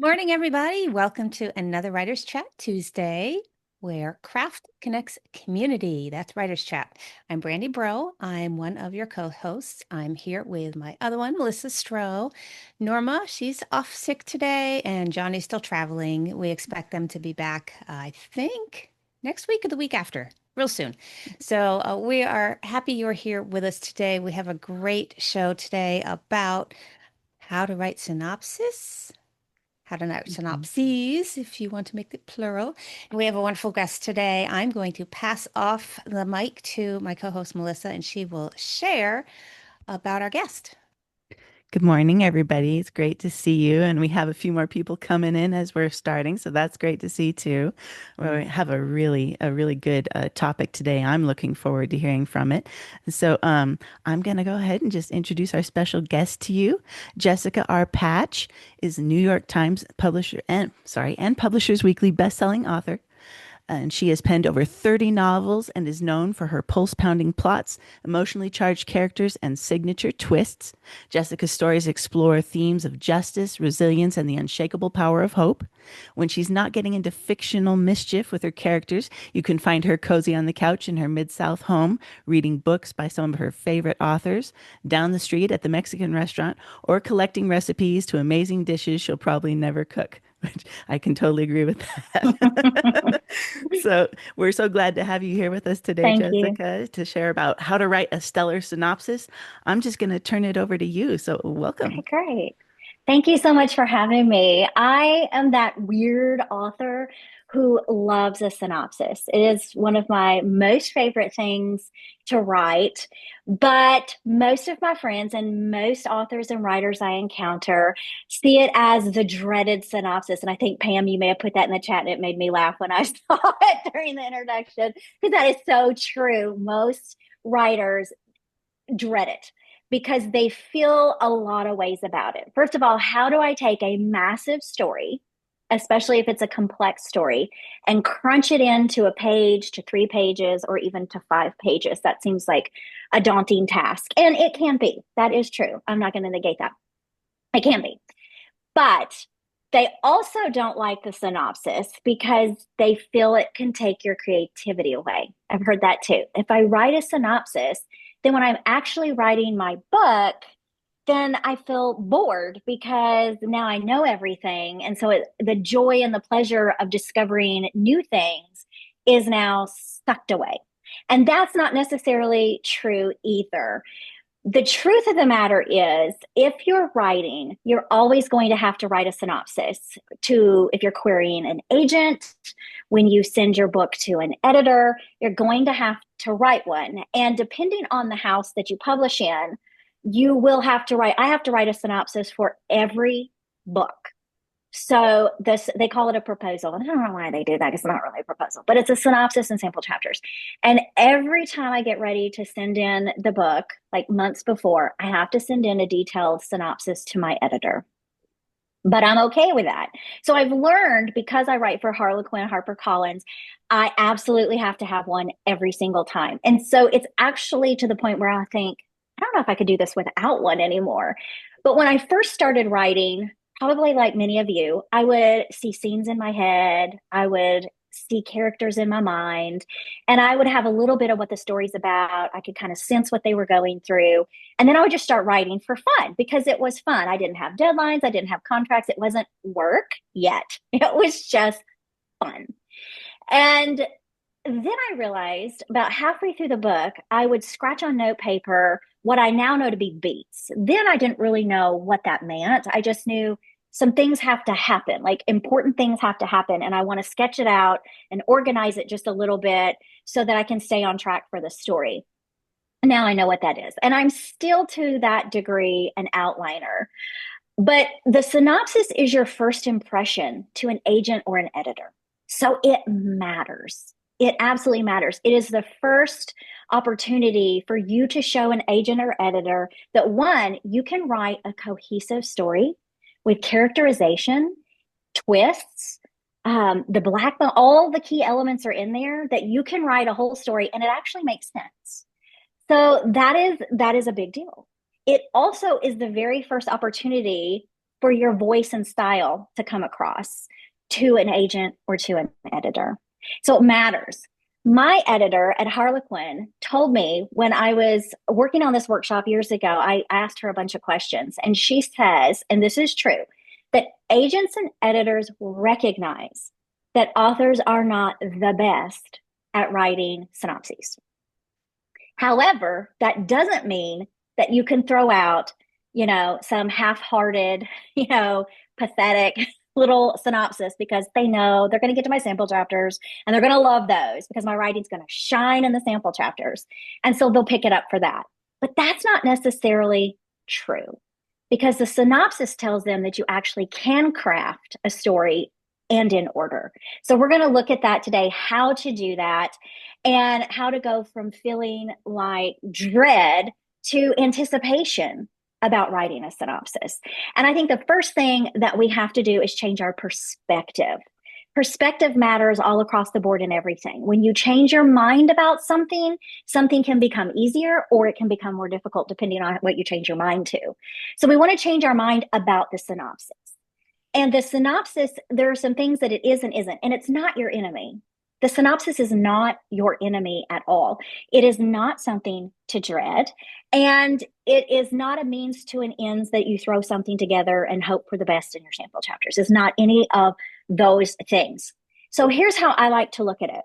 Morning, everybody. Welcome to another Writers Chat Tuesday, where craft connects community. That's Writers Chat. I'm Brandy Bro. I'm one of your co-hosts. I'm here with my other one, Melissa Stroh. Norma, she's off sick today, and Johnny's still traveling. We expect them to be back, I think, next week or the week after, real soon. So we are happy you're here with us today. We have a great show today about how to write synopsis, how to write Mhm. synopses, if you want to make it plural. And we have a wonderful guest today. I'm going to pass off the mic to my co-host Melissa, and she will share about our guest. Good morning, everybody. It's great to see you. And we have a few more people coming in as we're starting. So that's great to see too. We have a really good topic today. I'm looking forward to hearing from it. So I'm going to go ahead and just introduce our special guest to you. Jessica R. Patch is a New York Times publisher and Publishers Weekly bestselling author. And she has penned over 30 novels and is known for her pulse pounding plots, emotionally charged characters, and signature twists. Jessica's stories explore themes of justice, resilience, and the unshakable power of hope. When she's not getting into fictional mischief with her characters, you can find her cozy on the couch in her Mid South home, reading books by some of her favorite authors, down the street at the Mexican restaurant, or collecting recipes to amazing dishes she'll probably never cook. Which I can totally agree with that. So we're so glad to have you here with us today, Thank you. Jessica, to share about how to write a stellar synopsis. I'm just going to turn it over to you. So Okay, welcome. great. Thank you so much for having me. I am that weird author who loves a synopsis. It is one of my most favorite things to write, but most of my friends and most authors and writers I encounter see it as the dreaded synopsis. And I think, Pam, you may have put that in the chat and it made me laugh when I saw it during the introduction because that is so true. Most writers dread it because they feel a lot of ways about it. First of all, how do I take a massive story, especially if it's a complex story, and crunch it into a page to 3 pages or even to 5 pages? That seems like a daunting task. And it can be. That is true. I'm not going to negate that. It can be. But they also don't like the synopsis because they feel it can take your creativity away. I've heard that too. If I write a synopsis, then when I'm actually writing my book, then I feel bored because now I know everything. And so the joy and the pleasure of discovering new things is now sucked away. And that's not necessarily true either. The truth of the matter is, if you're writing, you're always going to have to write a synopsis to, if you're querying an agent, when you send your book to an editor, you're going to have to write one. And depending on the house that you publish in, you will have to write, I have to write a synopsis for every book. So this, they call it a proposal. And I don't know why they do that. It's not really a proposal, but it's a synopsis and sample chapters. And every time I get ready to send in the book, like months before, I have to send in a detailed synopsis to my editor. But I'm okay with that. So I've learned, because I write for Harlequin, HarperCollins, I absolutely have to have one every single time. And so it's actually to the point where I think, I don't know if I could do this without one anymore. But when I first started writing, probably like many of you, I would see scenes in my head. I would see characters in my mind, and I would have a little bit of what the story's about. I could kind of sense what they were going through. And then I would just start writing for fun because it was fun. I didn't have deadlines, I didn't have contracts. It wasn't work yet, it was just fun. And then I realized about halfway through the book, I would scratch on note paper what I now know to be beats. Then I didn't really know what that meant. I just knew some things have to happen, like important things have to happen. And I want to sketch it out and organize it just a little bit so that I can stay on track for the story. Now I know what that is. And I'm still to that degree an outliner. But the synopsis is your first impression to an agent or an editor. So it matters. It absolutely matters. It is the first opportunity for you to show an agent or editor that, one, you can write a cohesive story with characterization, twists, the black, all the key elements are in there, that you can write a whole story and it actually makes sense. So that is a big deal. It also is the very first opportunity for your voice and style to come across to an agent or to an editor. So it matters. My editor at Harlequin told me when I was working on this workshop years ago, I asked her a bunch of questions, and she says, and this is true, that agents and editors recognize that authors are not the best at writing synopses. However, that doesn't mean that you can throw out, some half-hearted, pathetic little synopsis, because they know they're going to get to my sample chapters and they're going to love those because my writing's going to shine in the sample chapters. And so they'll pick it up for that. But that's not necessarily true, because the synopsis tells them that you actually can craft a story and in order. So we're going to look at that today, how to do that and how to go from feeling like dread to anticipation about writing a synopsis. And I think the first thing that we have to do is change our perspective. Perspective matters all across the board in everything. When you change your mind about something, something can become easier or it can become more difficult depending on what you change your mind to. So we want to change our mind about the synopsis. And the synopsis, there are some things that it is and isn't, and it's not your enemy. The synopsis is not your enemy at all. It is not something to dread. And it is not a means to an ends that you throw something together and hope for the best in your sample chapters. It's not any of those things. So here's how I like to look at it.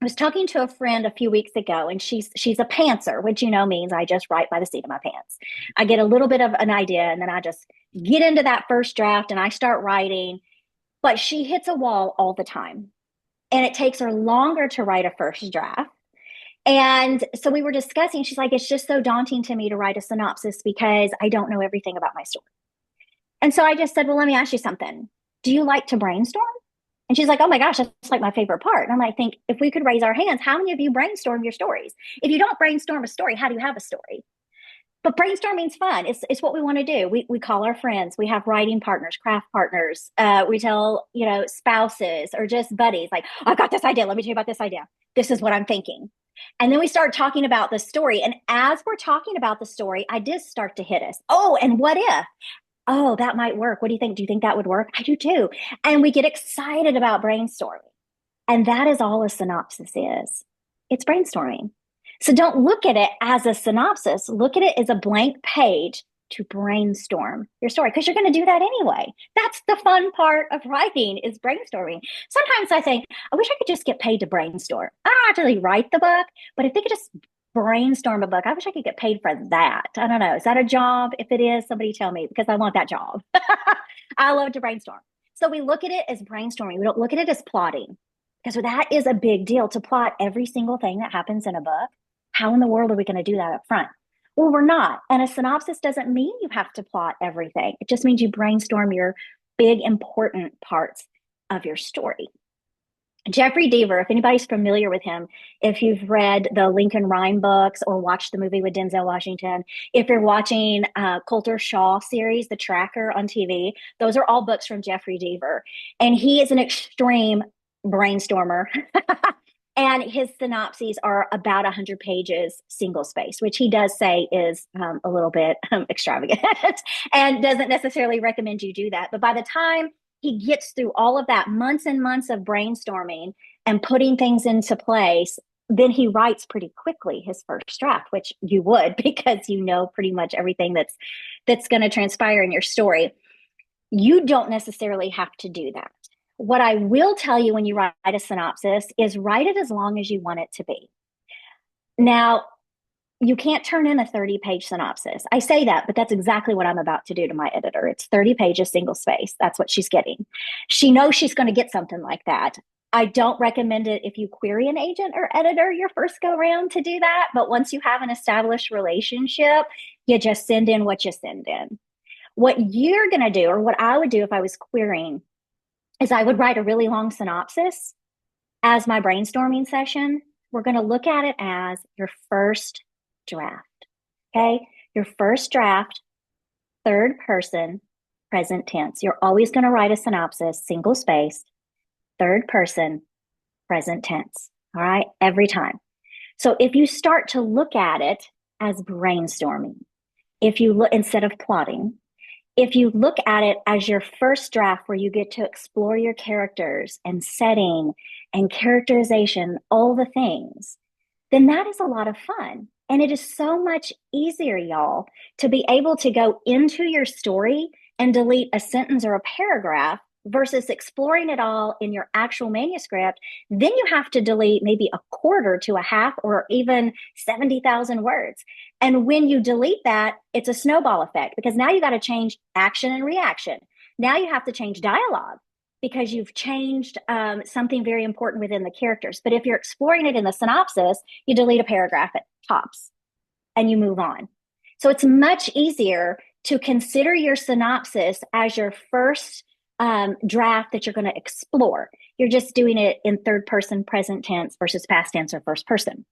I was talking to a friend a few weeks ago, and she's a pantser, which means I just write by the seat of my pants. I get a little bit of an idea, and then I just get into that first draft and I start writing. But she hits a wall all the time, and it takes her longer to write a first draft. And so we were discussing, she's like, it's just so daunting to me to write a synopsis because I don't know everything about my story. And so I just said, well, let me ask you something. Do you like to brainstorm? And she's like, oh my gosh, that's like my favorite part. And I'm like, think if we could raise our hands, how many of you brainstorm your stories? If you don't brainstorm a story, how do you have a story? But brainstorming's fun. It's what we want to do. We call our friends. We have writing partners, craft partners. We tell, spouses or just buddies, like, I've got this idea. Let me tell you about this idea. This is what I'm thinking. And then we start talking about the story. And as we're talking about the story, ideas start to hit us. Oh, and what if? Oh, that might work. What do you think? Do you think that would work? I do too. And we get excited about brainstorming. And that is all a synopsis is. It's brainstorming. So don't look at it as a synopsis. Look at it as a blank page to brainstorm your story, because you're going to do that anyway. That's the fun part of writing, is brainstorming. Sometimes I think, I wish I could just get paid to brainstorm. I don't actually write the book, but if they could just brainstorm a book, I wish I could get paid for that. I don't know. Is that a job? If it is, somebody tell me, because I want that job. I love to brainstorm. So we look at it as brainstorming. We don't look at it as plotting, because that is a big deal, to plot every single thing that happens in a book. How in the world are we going to do that up front? Well, we're not. And a synopsis doesn't mean you have to plot everything. It just means you brainstorm your big, important parts of your story. Jeffrey Deaver, if anybody's familiar with him, if you've read the Lincoln Rhyme books or watched the movie with Denzel Washington, if you're watching Coulter Shaw series, The Tracker on TV, those are all books from Jeffrey Deaver. And he is an extreme brainstormer. And his synopses are about 100 pages, single space, which he does say is a little bit extravagant and doesn't necessarily recommend you do that. But by the time he gets through all of that, months and months of brainstorming and putting things into place, then he writes pretty quickly his first draft, which you would, because you know pretty much everything that's going to transpire in your story. You don't necessarily have to do that. What I will tell you when you write a synopsis is write it as long as you want it to be. Now, you can't turn in a 30-page synopsis. I say that, but that's exactly what I'm about to do to my editor. It's 30 pages, single space. That's what she's getting. She knows she's going to get something like that. I don't recommend it if you query an agent or editor your first go round to do that. But once you have an established relationship, you just send in what you send in. What you're going to do, or what I would do if I was querying, is I would write a really long synopsis as my brainstorming session. We're going to look at it as your first draft. Okay. Your first draft, third person, present tense. You're always going to write a synopsis, single spaced, third person, present tense. All right. Every time. So if you start to look at it as brainstorming, if you look, instead of plotting, if you look at it as your first draft where you get to explore your characters and setting and characterization, all the things, then that is a lot of fun. And it is so much easier, y'all, to be able to go into your story and delete a sentence or a paragraph versus exploring it all in your actual manuscript. Then you have to delete maybe a quarter to a half or even 70,000 words. And when you delete that, it's a snowball effect because now you got to change action and reaction. Now you have to change dialogue because you've changed something very important within the characters. But if you're exploring it in the synopsis, you delete a paragraph at tops and you move on. So it's much easier to consider your synopsis as your first draft that you're going to explore. You're just doing it in third person present tense versus past tense or first person.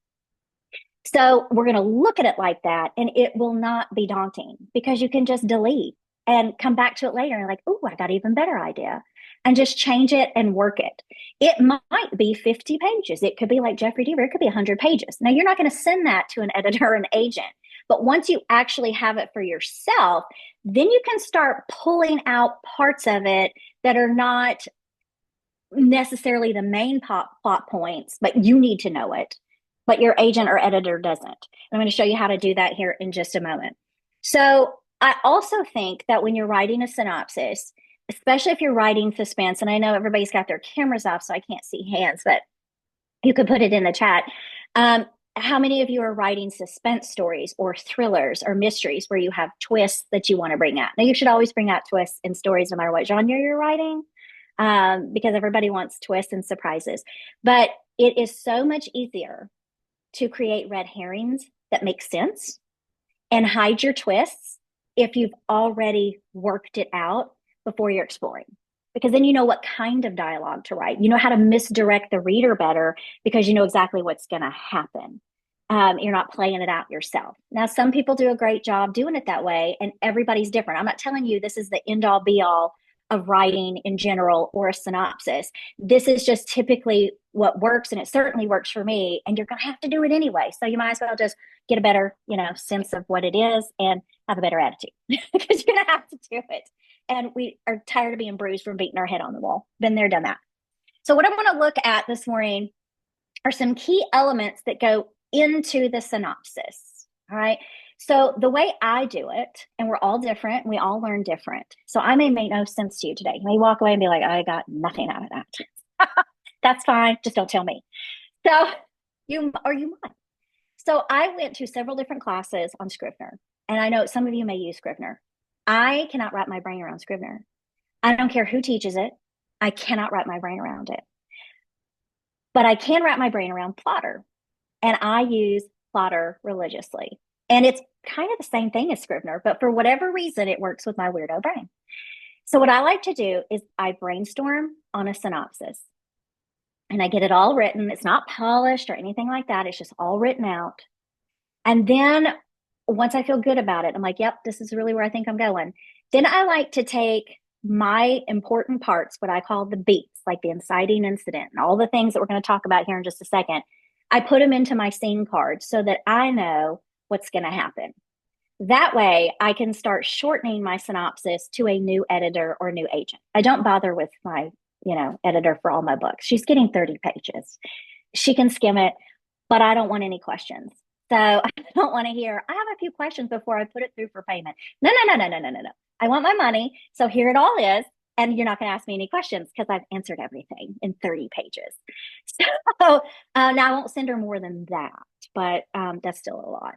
So we're going to look at it like that, and it will not be daunting because you can just delete and come back to it later and like, oh, I got an even better idea, and just change it and work it. It might be 50 pages. It could be like Jeffrey Deaver. It could be 100 pages. Now, you're not going to send that to an editor or an agent, but once you actually have it for yourself, then you can start pulling out parts of it that are not necessarily the main plot points, but you need to know it, but your agent or editor doesn't. And I'm going to show you how to do that here in just a moment. So I also think that when you're writing a synopsis, especially if you're writing suspense, and I know everybody's got their cameras off, so I can't see hands, but you could put it in the chat. How many of you are writing suspense stories or thrillers or mysteries where you have twists that you want to bring out? Now, you should always bring out twists in stories no matter what genre you're writing, because everybody wants twists and surprises. But it is so much easier to create red herrings that make sense and hide your twists if you've already worked it out before you're exploring. Because then you know what kind of dialogue to write. You know how to misdirect the reader better because you know exactly what's going to happen. You're not playing it out yourself. Now, some people do a great job doing it that way, and everybody's different. I'm not telling you this is the end all be all of writing in general or a synopsis. This is just typically what works, and it certainly works for me. And you're going to have to do it anyway. So you might as well just get a better, sense of what it is and have a better attitude because you're going to have to do it. And we are tired of being bruised from beating our head on the wall. Been there, done that. So what I want to look at this morning are some key elements that go into the synopsis. All right. So the way I do it, and we're all different, we all learn different. So I may make no sense to you today. You may walk away and be like, I got nothing out of that. That's fine. Just don't tell me. So you might. So I went to several different classes on Scrivener, and I know some of you may use Scrivener. I cannot wrap my brain around Scrivener. I don't care who teaches it. I cannot wrap my brain around it. But I can wrap my brain around Plotter, and I use Plotter religiously. And it's kind of the same thing as Scrivener, but for whatever reason, it works with my weirdo brain. So what I like to do is I brainstorm on a synopsis, and I get it all written. It's not polished or anything like that. It's just all written out. And then once I feel good about it, I'm like, yep, this is really where I think I'm going. Then I like to take my important parts, what I call the beats, like the inciting incident and all the things that we're going to talk about here in just a second. I put them into my scene cards so that I know what's going to happen. That way I can start shortening my synopsis to a new editor or new agent. I don't bother with my, editor for all my books. She's getting 30 pages. She can skim it, but I don't want any questions. So I don't want to hear, I have a few questions before I put it through for payment. No. I want my money. So here it all is. And you're not going to ask me any questions because I've answered everything in 30 pages. So now I won't send her more than that, but that's still a lot.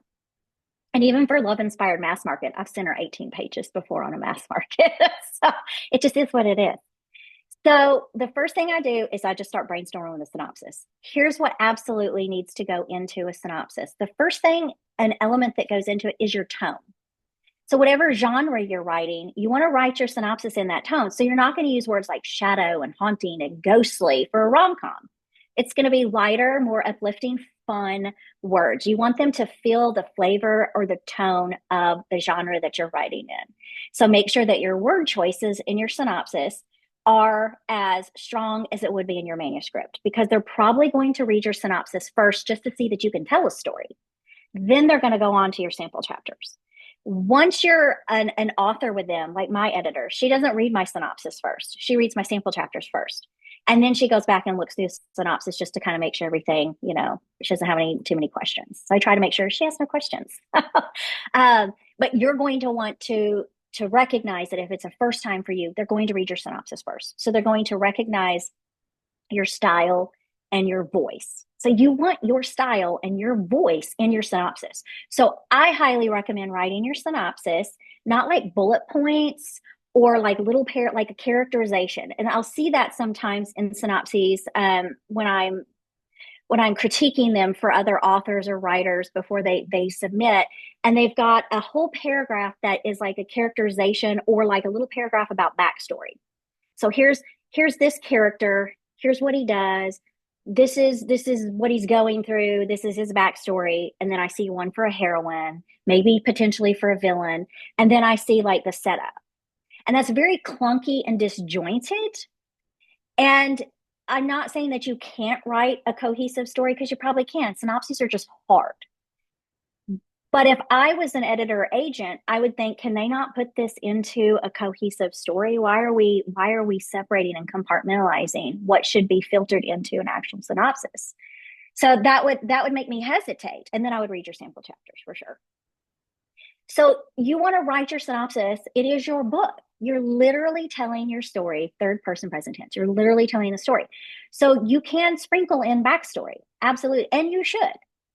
And even for Love Inspired Mass Market, I've sent her 18 pages before on a mass market. So it just is what it is. So the first thing I do is I just start brainstorming with a synopsis. Here's what absolutely needs to go into a synopsis. The first thing, an element that goes into it is your tone. So whatever genre you're writing, you want to write your synopsis in that tone. So you're not going to use words like shadow and haunting and ghostly for a rom-com. It's going to be lighter, more uplifting, fun words. You want them to feel the flavor or the tone of the genre that you're writing in. So make sure that your word choices in your synopsis are as strong as it would be in your manuscript, because they're probably going to read your synopsis first just to see that you can tell a story. Then they're going to go on to your sample chapters. Once you're an author with them, like my editor, she doesn't read my synopsis first. She reads my sample chapters first. And then she goes back and looks through the synopsis just to kind of make sure everything, she doesn't have too many questions. So I try to make sure she has no questions. But you're going to want to recognize that if it's a first time for you, they're going to read your synopsis first. So they're going to recognize your style and your voice. So you want your style and your voice in your synopsis. So I highly recommend writing your synopsis, not like bullet points or like like a characterization. And I'll see that sometimes in synopses when I'm critiquing them for other authors or writers before they submit, and they've got a whole paragraph that is like a characterization or like a little paragraph about backstory. So here's this character, here's what he does, this is what he's going through, this is his backstory, and then I see one for a heroine, maybe potentially for a villain, and then I see like the setup. And that's very clunky and disjointed. And I'm not saying that you can't write a cohesive story, because you probably can. Synopses are just hard. But if I was an editor or agent, I would think, can they not put this into a cohesive story? Why are we separating and compartmentalizing what should be filtered into an actual synopsis? So that would make me hesitate. And then I would read your sample chapters for sure. So you want to write your synopsis. It is your book. You're literally telling your story, third person present tense. You're literally telling the story. So you can sprinkle in backstory. Absolutely. And you should.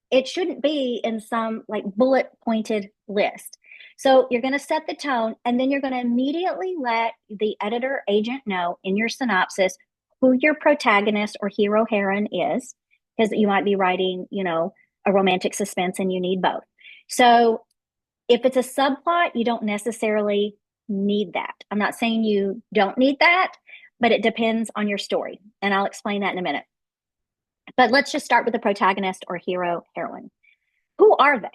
It shouldn't be in some like bullet pointed list. So you're going to set the tone, and then you're going to immediately let the editor agent know in your synopsis who your protagonist or hero heroine is, because you might be writing, a romantic suspense and you need both. So if it's a subplot, you don't necessarily need that. I'm not saying you don't need that, but it depends on your story. And I'll explain that in a minute. But let's just start with the protagonist or hero heroine. Who are they?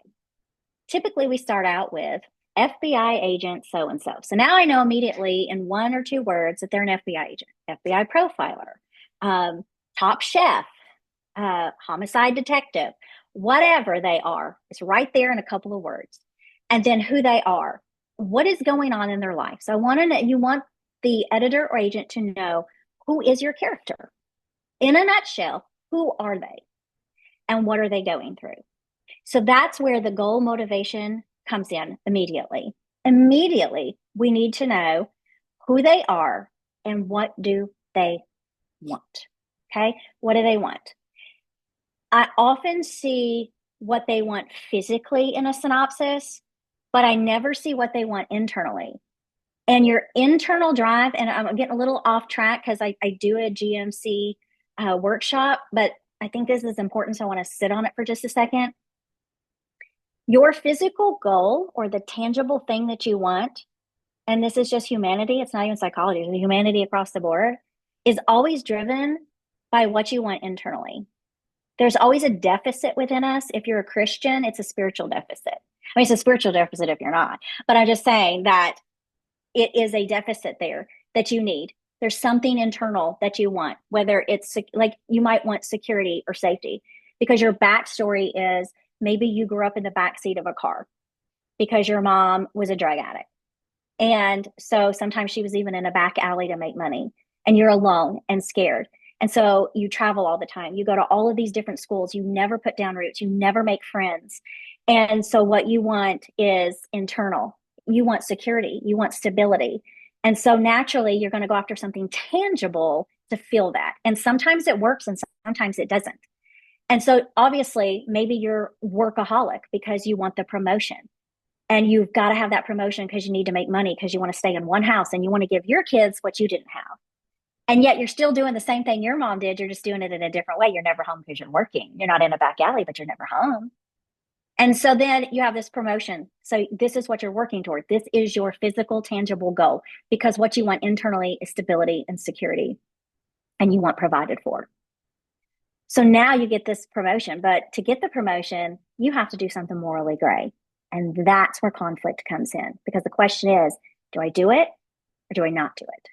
Typically, we start out with FBI agent so-and-so. So now I know immediately in one or two words that they're an FBI agent, FBI profiler, top chef, homicide detective, whatever they are. It's right there in a couple of words. And then who they are. What is going on in their life? So you want the editor or agent to know, who is your character? In a nutshell, who are they? And what are they going through? So that's where the goal motivation comes in immediately. Immediately, we need to know who they are and what do they want. Okay? What do they want? I often see what they want physically in a synopsis, but I never see what they want internally. And your internal drive, and I'm getting a little off track because I do a GMC workshop, but I think this is important, so I want to sit on it for just a second. Your physical goal or the tangible thing that you want, and this is just humanity, it's not even psychology, it's humanity across the board, is always driven by what you want internally. There's always a deficit within us. If you're a Christian, it's a spiritual deficit. I mean, it's a spiritual deficit if you're not, but I'm just saying that it is a deficit there that you need. There's something internal that you want, whether it's like you might want security or safety, because your backstory is maybe you grew up in the backseat of a car because your mom was a drug addict. And so sometimes she was even in a back alley to make money, and you're alone and scared. And so you travel all the time. You go to all of these different schools. You never put down roots. You never make friends. And so what you want is internal. You want security. You want stability. And so naturally, you're going to go after something tangible to feel that. And sometimes it works and sometimes it doesn't. And so obviously, maybe you're workaholic because you want the promotion. And you've got to have that promotion because you need to make money, because you want to stay in one house and you want to give your kids what you didn't have. And yet you're still doing the same thing your mom did. You're just doing it in a different way. You're never home because you're working. You're not in a back alley, but you're never home. And so then you have this promotion. So this is what you're working toward. This is your physical, tangible goal, because what you want internally is stability and security, and you want provided for. So now you get this promotion, but to get the promotion, you have to do something morally gray. And that's where conflict comes in, because the question is, do I do it or do I not do it?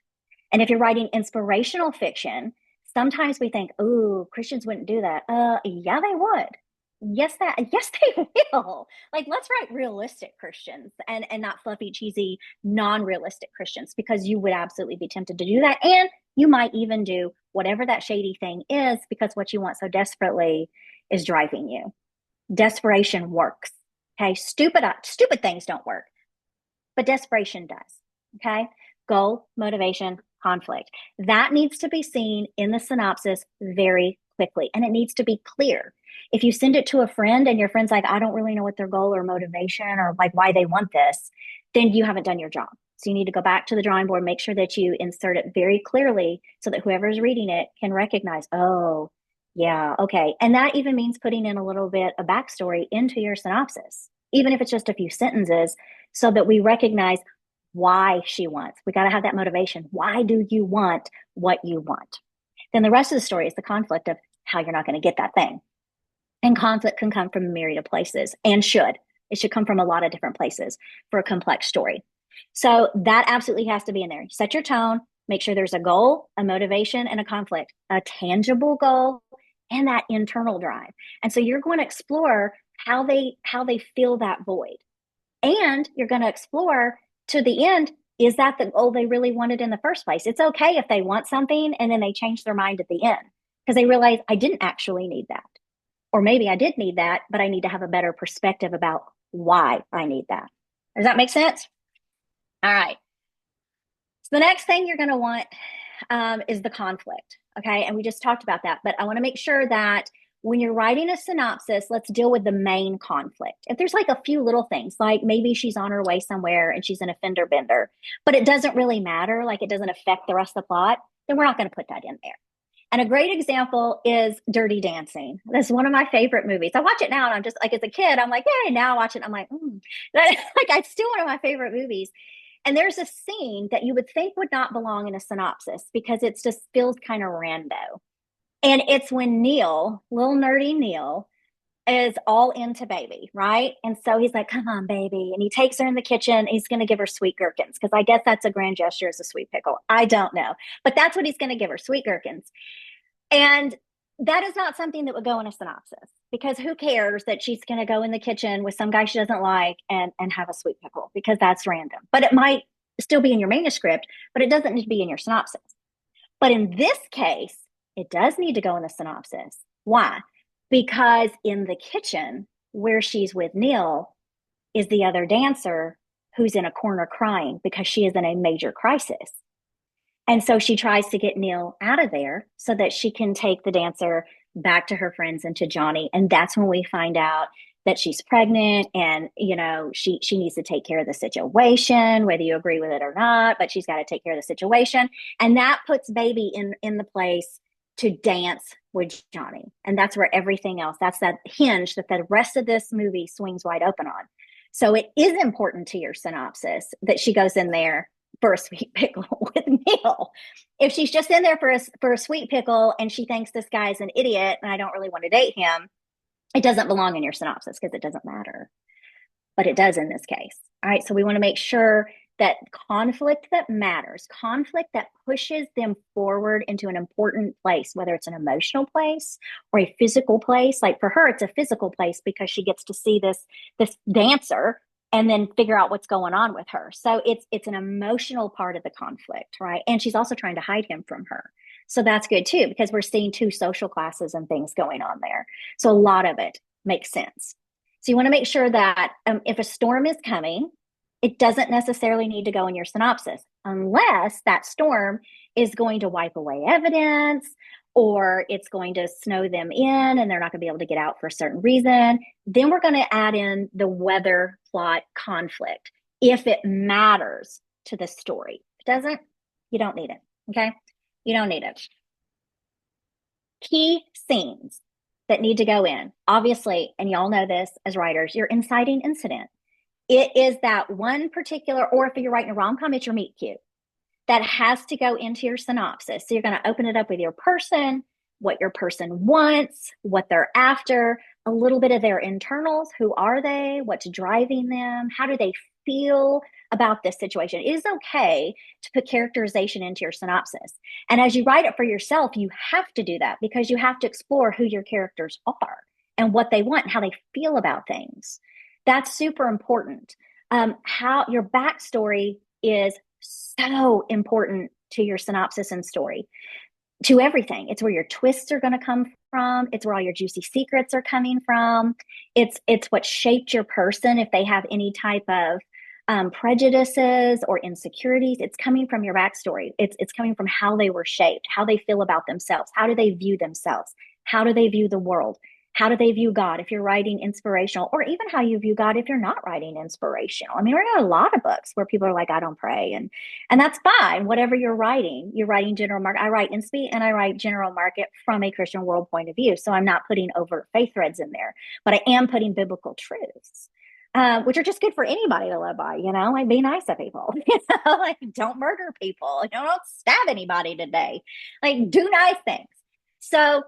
And if you're writing inspirational fiction, sometimes we think, oh, Christians wouldn't do that. Yeah, they would. Yes, they will. Like, let's write realistic Christians and not fluffy, cheesy, non-realistic Christians, because you would absolutely be tempted to do that. And you might even do whatever that shady thing is because what you want so desperately is driving you. Desperation works. Okay. Stupid things don't work, but desperation does. Okay. Goal, motivation, conflict. That needs to be seen in the synopsis very quickly, and it needs to be clear. If you send it to a friend and your friend's like, I don't really know what their goal or motivation or like why they want this, then you haven't done your job. So you need to go back to the drawing board, make sure that you insert it very clearly so that whoever's reading it can recognize, oh, yeah, okay. And that even means putting in a little bit of backstory into your synopsis, even if it's just a few sentences, so that we recognize why she wants. We got to have that motivation. Why do you want what you want? Then the rest of the story is the conflict of how you're not going to get that thing. And conflict can come from a myriad of places and should. It should come from a lot of different places for a complex story. So that absolutely has to be in there. Set your tone, make sure there's a goal, a motivation, and a conflict, a tangible goal, and that internal drive. And so you're going to explore how they fill that void. And you're going to explore to the end, is that the goal they really wanted in the first place? It's okay if they want something and then they change their mind at the end because they realize I didn't actually need that. Or maybe I did need that, but I need to have a better perspective about why I need that. Does that make sense? All right. So the next thing you're going to want is the conflict. Okay. And we just talked about that, but I want to make sure that when you're writing a synopsis, let's deal with the main conflict. If there's like a few little things, like maybe she's on her way somewhere and she's in a fender bender, but it doesn't really matter, like it doesn't affect the rest of the plot, then we're not going to put that in there. And a great example is Dirty Dancing. That's one of my favorite movies. I watch it now and I'm just like, as a kid, I'm like, hey, now I watch it. I'm like, like it's still one of my favorite movies. And there's a scene that you would think would not belong in a synopsis because it's just feels kind of rando. And it's when Neil, little nerdy Neil, is all into baby, right? And so he's like, come on, baby. And he takes her in the kitchen. He's going to give her sweet gherkins because I guess that's a grand gesture as a sweet pickle. I don't know. But that's what he's going to give her, sweet gherkins. And that is not something that would go in a synopsis because who cares that she's going to go in the kitchen with some guy she doesn't like and have a sweet pickle because that's random. But it might still be in your manuscript, but it doesn't need to be in your synopsis. But in this case, it does need to go in the synopsis. Why? Because in the kitchen where she's with Neil is the other dancer who's in a corner crying because she is in a major crisis. And so she tries to get Neil out of there so that she can take the dancer back to her friends and to Johnny. And that's when we find out that she's pregnant and, you know, she needs to take care of the situation, whether you agree with it or not, but she's got to take care of the situation. And that puts baby in the place to dance with Johnny. And that's where everything else, that's that hinge that the rest of this movie swings wide open on. So it is important to your synopsis that she goes in there for a sweet pickle with Neil. If she's just in there for a sweet pickle and she thinks this guy's an idiot and I don't really want to date him, it doesn't belong in your synopsis because it doesn't matter. But it does in this case. All right. So we want to make sure that conflict that matters, conflict that pushes them forward into an important place, whether it's an emotional place or a physical place. Like for her, it's a physical place because she gets to see this dancer and then figure out what's going on with her. So it's an emotional part of the conflict, right? And she's also trying to hide him from her. So that's good too, because we're seeing two social classes and things going on there. So a lot of it makes sense. So you want to make sure that if a storm is coming, it doesn't necessarily need to go in your synopsis unless that storm is going to wipe away evidence or it's going to snow them in and they're not going to be able to get out for a certain reason. Then we're going to add in the weather plot conflict if it matters to the story. If it doesn't, you don't need it. Okay? You don't need it. Key scenes that need to go in. Obviously, and y'all know this as writers, your inciting incident. It is that one particular, or if you're writing a rom-com, it's your meet cute that has to go into your synopsis. So you're going to open it up with your person, what your person wants, what they're after, a little bit of their internals. Who are they? What's driving them? How do they feel about this situation? It is okay to put characterization into your synopsis. And as you write it for yourself, you have to do that because you have to explore who your characters are. and what they want, and how they feel about things. That's super important. How your backstory is so important to your synopsis and story, to everything. It's where your twists are going to come from. It's where all your juicy secrets are coming from. It's what shaped your person. If they have any type of prejudices or insecurities, it's coming from your backstory. It's coming from how they were shaped, how they feel about themselves, how do they view themselves, how do they view the world, how do they view God if you're writing inspirational, or even how you view God if you're not writing inspirational. I mean, we're in a lot of books where people are like, I don't pray, and that's fine. Whatever you're writing general market. I write inspi and I write general market from a Christian world point of view. So I'm not putting overt faith threads in there, but I am putting biblical truths. Which are just good for anybody to live by, like be nice to people, like don't murder people, don't stab anybody today, like do nice things. So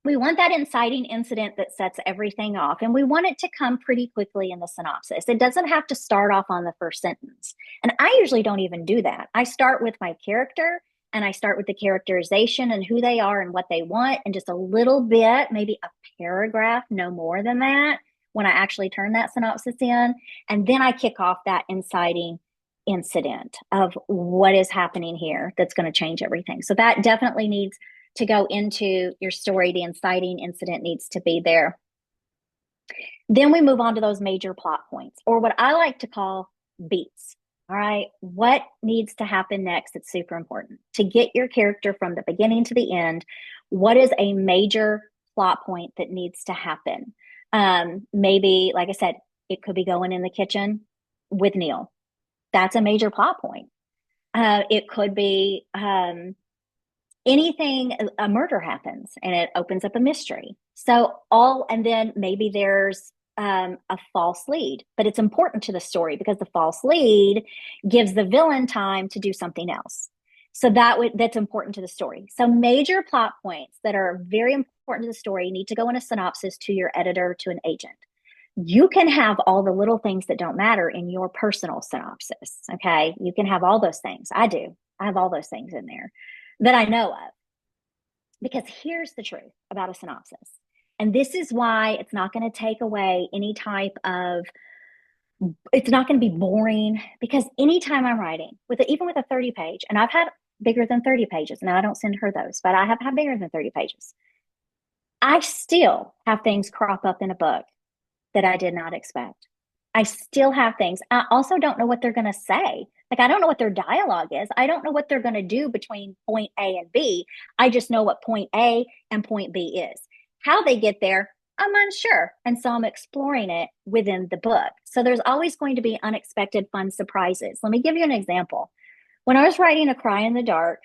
we want that inciting incident that sets everything off, and we want it to come pretty quickly in the synopsis. It doesn't have to start off on the first sentence. And I usually don't even do that. I start with my character, and I start with the characterization and who they are and what they want, and just a little bit, maybe a paragraph, no more than that, when I actually turn that synopsis in. And then I kick off that inciting incident of what is happening here that's going to change everything. So that definitely needs to go into your story. The inciting incident needs to be there. Then we move on to those major plot points, or what I like to call beats. All right. What needs to happen next? It's super important to get your character from the beginning to the end. What is a major plot point that needs to happen? Maybe, like I said, it could be going in the kitchen with Neil. That's a major plot point. It could be anything, a murder happens and it opens up a mystery. And then maybe there's a false lead, but it's important to the story because the false lead gives the villain time to do something else. So that's important to the story. So major plot points that are very important to the story need to go in a synopsis to your editor, to an agent. You can have all the little things that don't matter in your personal synopsis. Okay. You can have all those things. I do. I have all those things in there that I know of. Because here's the truth about a synopsis. And this is why it's not going to take away any type of, it's not going to be boring, because anytime I'm writing even with a 30 page, and I've had bigger than 30 pages. Now I don't send her those, but I have had bigger than 30 pages. I still have things crop up in a book that I did not expect. I still have things. I also don't know what they're going to say. Like, I don't know what their dialogue is. I don't know what they're going to do between point A and B. I just know what point A and point B is. How they get there, I'm unsure. And so I'm exploring it within the book. So there's always going to be unexpected fun surprises. Let me give you an example. When I was writing A Cry in the Dark,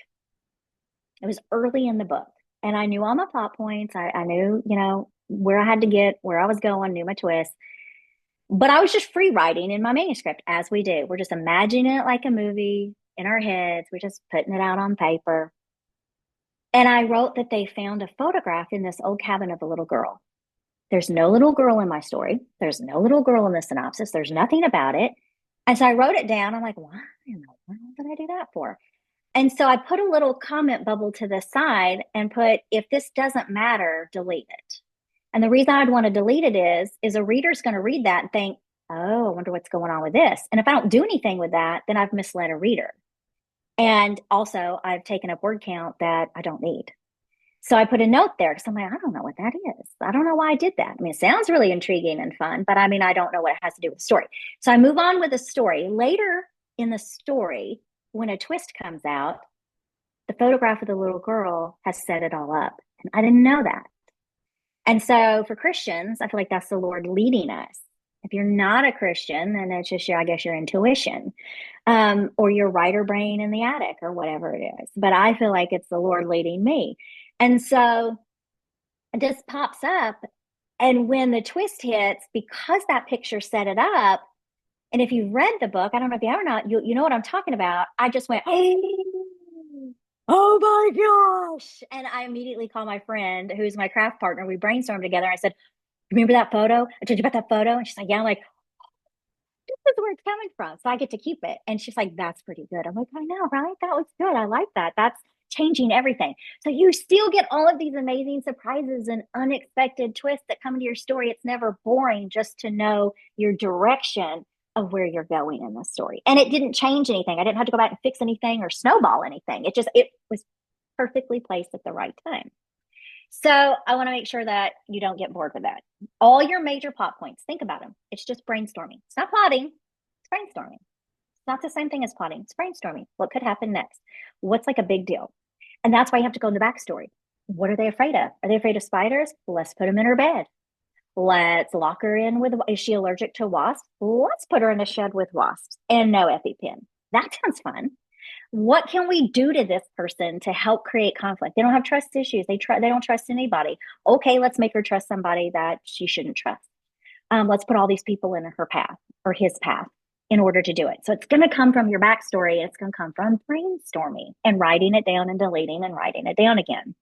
it was early in the book, and I knew all my plot points. I knew, where I had to get, where I was going, knew my twist. But I was just free writing in my manuscript, as we do. We're just imagining it like a movie in our heads. We're just putting it out on paper. And I wrote that they found a photograph in this old cabin of a little girl. There's no little girl in my story. There's no little girl in the synopsis. There's nothing about it. And so I wrote it down. I'm like, why in the world did I do that for? And so I put a little comment bubble to the side and put, if this doesn't matter, delete it. And the reason I'd want to delete it is a reader's going to read that and think, oh, I wonder what's going on with this. And if I don't do anything with that, then I've misled a reader. And also I've taken up word count that I don't need. So I put a note there because I'm like, I don't know what that is. I don't know why I did that. I mean, it sounds really intriguing and fun, but I mean, I don't know what it has to do with the story. So I move on with the story. Later in the story, when a twist comes out, the photograph of the little girl has set it all up. And I didn't know that. And so for Christians, I feel like that's the Lord leading us. If you're not a Christian, then it's just I guess your intuition, or your writer brain in the attic or whatever it is. But I feel like it's the Lord leading me. And so this pops up. And when the twist hits, because that picture set it up, and if you've read the book, I don't know if you have or not, you know what I'm talking about. I just went, oh my gosh. And I immediately called my friend, who's my craft partner. We brainstormed together. I said, remember that photo? I told you about that photo. And she's like, yeah. I'm like, this is where it's coming from. So I get to keep it. And she's like, that's pretty good. I'm like, I know, right? That was good. I like that. changing everything. So you still get all of these amazing surprises and unexpected twists that come into your story. It's never boring just to know your direction of where you're going in the story. And it didn't change anything. I didn't have to go back and fix anything or snowball anything. It was perfectly placed at the right time. So I want to make sure that you don't get bored with that. All your major plot points, think about them. It's just brainstorming. It's not plotting, it's brainstorming. It's not the same thing as plotting. It's brainstorming. What could happen next? What's like a big deal? And that's why you have to go in the backstory. What are they afraid of? Are they afraid of spiders? Let's put them in her bed. Let's lock her in with, is she allergic to wasps? Let's put her in a shed with wasps and no EpiPen. That sounds fun. What can we do to this person to help create conflict? They don't have trust issues. They don't trust anybody. Okay, let's make her trust somebody that she shouldn't trust. Let's put all these people in her path or his path in order to do it. So it's going to come from your backstory. It's going to come from brainstorming and writing it down and deleting and writing it down again.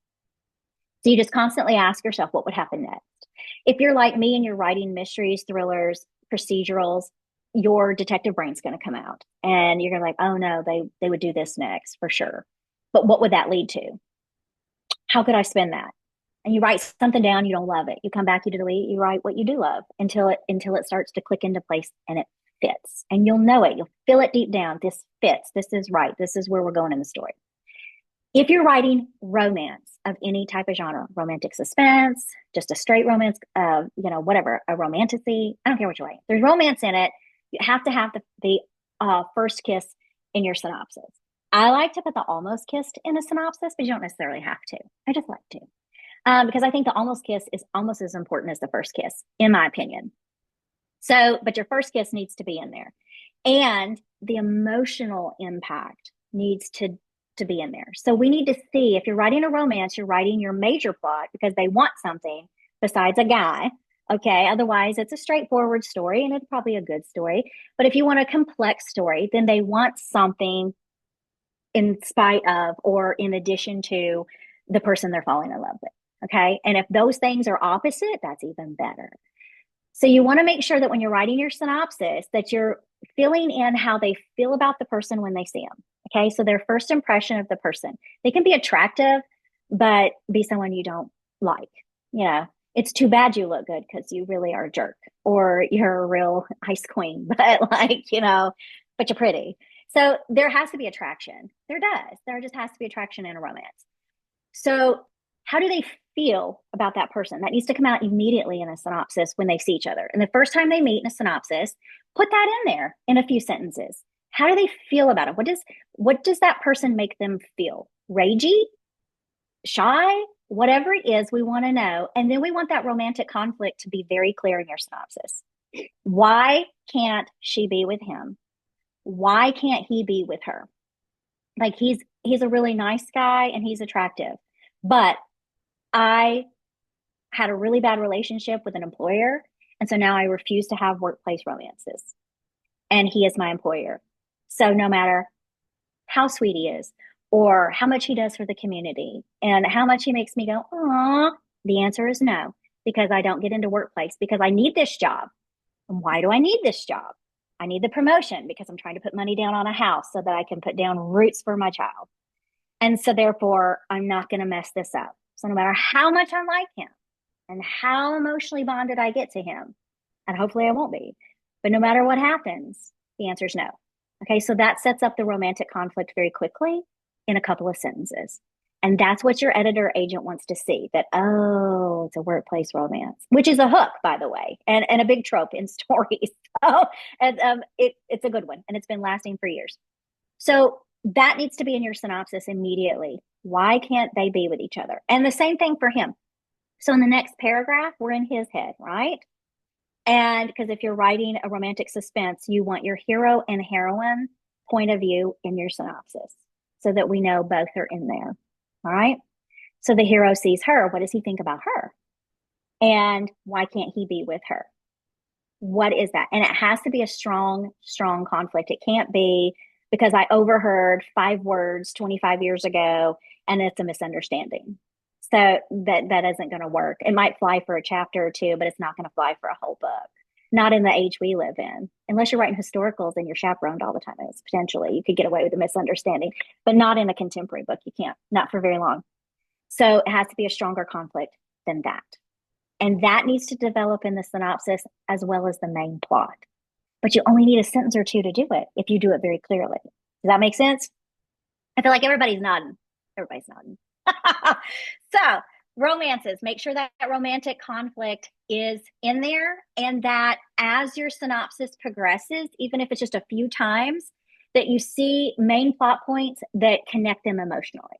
So you just constantly ask yourself, what would happen next? If you're like me and you're writing mysteries, thrillers, procedurals, your detective brain's going to come out and you're going to be like, oh no, they would do this next for sure. But what would that lead to? How could I spin that? And you write something down, you don't love it. You come back, you delete, you write what you do love until it starts to click into place and it fits. And you'll know it. You'll feel it deep down. This fits. This is right. This is where we're going in the story. If you're writing romance of any type of genre, romantic suspense, just a straight romance, whatever, a romantasy, I don't care what you're writing. There's romance in it. You have to have the first kiss in your synopsis. I like to put the almost kissed in a synopsis, but you don't necessarily have to. I just like to. Because I think the almost kiss is almost as important as the first kiss, in my opinion. So, but your first kiss needs to be in there. And the emotional impact needs to be in there. So we need to see, if you're writing a romance, you're writing your major plot because they want something besides a guy. Okay. Otherwise, it's a straightforward story and it's probably a good story. But if you want a complex story, then they want something in spite of or in addition to the person they're falling in love with. Okay. And if those things are opposite, that's even better. So you want to make sure that when you're writing your synopsis, that you're filling in how they feel about the person when they see them. Okay. So their first impression of the person, they can be attractive, but be someone you don't like. You know, it's too bad you look good because you really are a jerk or you're a real ice queen, but but you're pretty. So there has to be attraction. There does. There just has to be attraction in a romance. So how do they feel about that person? That needs to come out immediately in a synopsis when they see each other. And the first time they meet in a synopsis, put that in there in a few sentences. How do they feel about it? What does that person make them feel? Ragey? Shy? Whatever it is, we want to know. And then we want that romantic conflict to be very clear in your synopsis. Why can't she be with him? Why can't he be with her? Like he's a really nice guy and he's attractive. But I had a really bad relationship with an employer. And so now I refuse to have workplace romances. And he is my employer. So no matter how sweet he is or how much he does for the community and how much he makes me go, aw, the answer is no, because I don't get into workplace because I need this job. And why do I need this job? I need the promotion because I'm trying to put money down on a house so that I can put down roots for my child. And so therefore, I'm not going to mess this up. So no matter how much I like him and how emotionally bonded I get to him, and hopefully I won't be, but no matter what happens, the answer is no. Okay, so that sets up the romantic conflict very quickly in a couple of sentences. And that's what your editor agent wants to see, that, oh, it's a workplace romance, which is a hook, by the way, and a big trope in stories. So, and it's a good one, and it's been lasting for years. So that needs to be in your synopsis immediately. Why can't they be with each other? And the same thing for him. So in the next paragraph, we're in his head, right? And because if you're writing a romantic suspense, you want your hero and heroine point of view in your synopsis so that we know both are in there. All right. So the hero sees her. What does he think about her? And why can't he be with her? What is that? And it has to be a strong, strong conflict. It can't be because I overheard 5 words 25 years ago and it's a misunderstanding. So that isn't going to work. It might fly for a chapter or two, but it's not going to fly for a whole book. not in the age we live in. Unless you're writing historicals and you're chaperoned all the time, it's potentially you could get away with a misunderstanding, but not in a contemporary book. You can't, not for very long. So it has to be a stronger conflict than that. And that needs to develop in the synopsis as well as the main plot. But you only need a sentence or two to do it if you do it very clearly. Does that make sense? I feel like everybody's nodding. Everybody's nodding. So, romances, make sure that romantic conflict is in there, and that as your synopsis progresses, even if it's just a few times, that you see main plot points that connect them emotionally.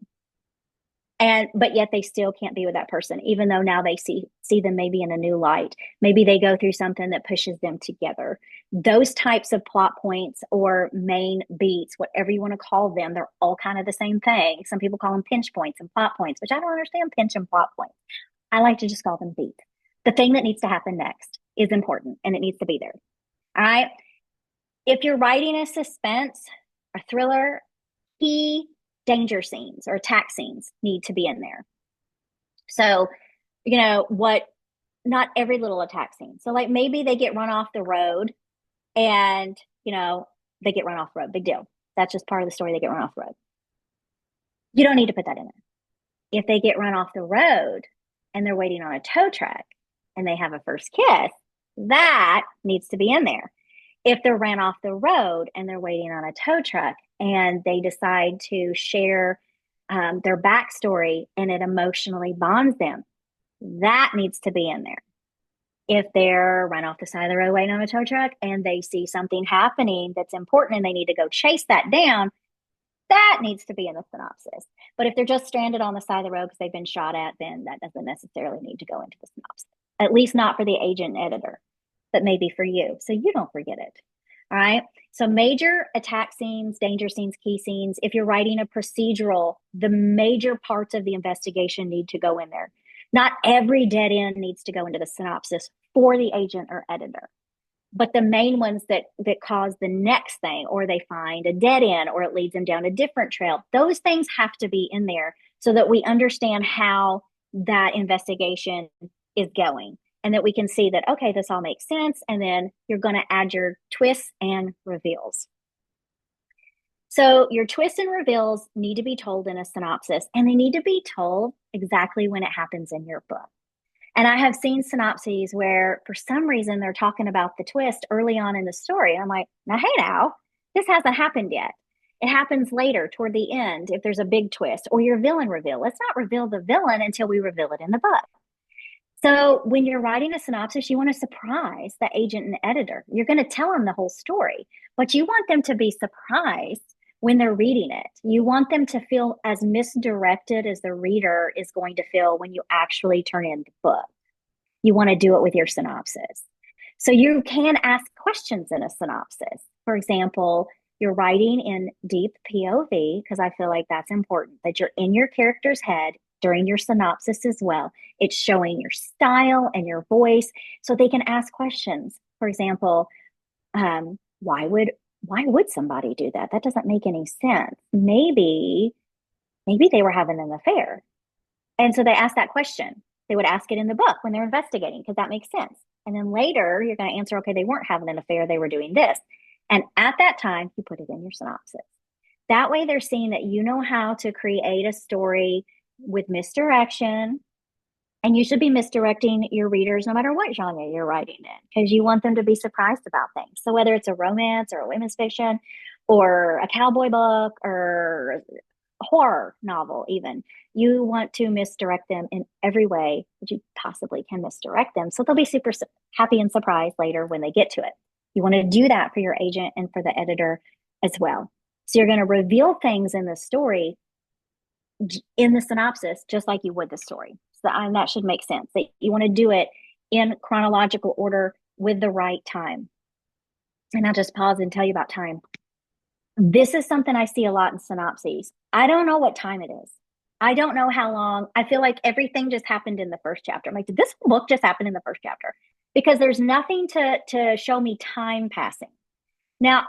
But yet they still can't be with that person, even though now they see them maybe in a new light. Maybe they go through something that pushes them together. Those types of plot points or main beats, whatever you want to call them, they're all kind of the same thing. Some people call them pinch points and plot points, which I don't understand pinch and plot points. I like to just call them beats. The thing that needs to happen next is important, and it needs to be there. All right. If you're writing a suspense, a thriller, key danger scenes or attack scenes need to be in there. So, not every little attack scene. So, like maybe they get run off the road and, they get run off the road. Big deal. That's just part of the story. They get run off the road. You don't need to put that in there. If they get run off the road and they're waiting on a tow truck and they have a first kiss, that needs to be in there. If they're ran off the road and they're waiting on a tow truck and they decide to share their backstory and it emotionally bonds them, that needs to be in there. If they're run off the side of the road waiting on a tow truck and they see something happening that's important and they need to go chase that down, that needs to be in the synopsis. But if they're just stranded on the side of the road because they've been shot at, then that doesn't necessarily need to go into the synopsis. At least not for the agent and editor, but maybe for you, so you don't forget it. All right. So major attack scenes, danger scenes, key scenes. If you're writing a procedural, the major parts of the investigation need to go in there. Not every dead end needs to go into the synopsis for the agent or editor, but the main ones that cause the next thing, or they find a dead end, or it leads them down a different trail, those things have to be in there so that we understand how that investigation is going, and that we can see that, okay, this all makes sense. And then you're going to add your twists and reveals. So your twists and reveals need to be told in a synopsis, and they need to be told exactly when it happens in your book. And I have seen synopses where for some reason they're talking about the twist early on in the story. And I'm like, now, this hasn't happened yet. It happens later toward the end if there's a big twist, or your villain reveal. Let's not reveal the villain until we reveal it in the book. So when you're writing a synopsis, you want to surprise the agent and editor. You're going to tell them the whole story, but you want them to be surprised when they're reading it. You want them to feel as misdirected as the reader is going to feel when you actually turn in the book. You want to do it with your synopsis. So you can ask questions in a synopsis. For example, you're writing in deep POV, because I feel like that's important, that you're in your character's head during your synopsis as well. It's showing your style and your voice so they can ask questions. For example, why would somebody do that? That doesn't make any sense. Maybe they were having an affair. And so they ask that question. They would ask it in the book when they're investigating, because that makes sense. And then later you're going to answer, okay, they weren't having an affair, they were doing this. And at that time, you put it in your synopsis. That way they're seeing that you know how to create a story with misdirection, and you should be misdirecting your readers no matter what genre you're writing in, because you want them to be surprised about things. So whether it's a romance or a women's fiction or a cowboy book or a horror novel even, you want to misdirect them in every way that you possibly can misdirect them, so they'll be super happy and surprised later when they get to it. You want to do that for your agent and for the editor as well. So you're going to reveal things in the story in the synopsis, just like you would the story. So that should make sense. That you want to do it in chronological order with the right time. And I'll just pause and tell you about time. This is something I see a lot in synopses. I don't know what time it is. I don't know how long. I feel like everything just happened in the first chapter. I'm like, did this book just happen in the first chapter? Because there's nothing to show me time passing. Now,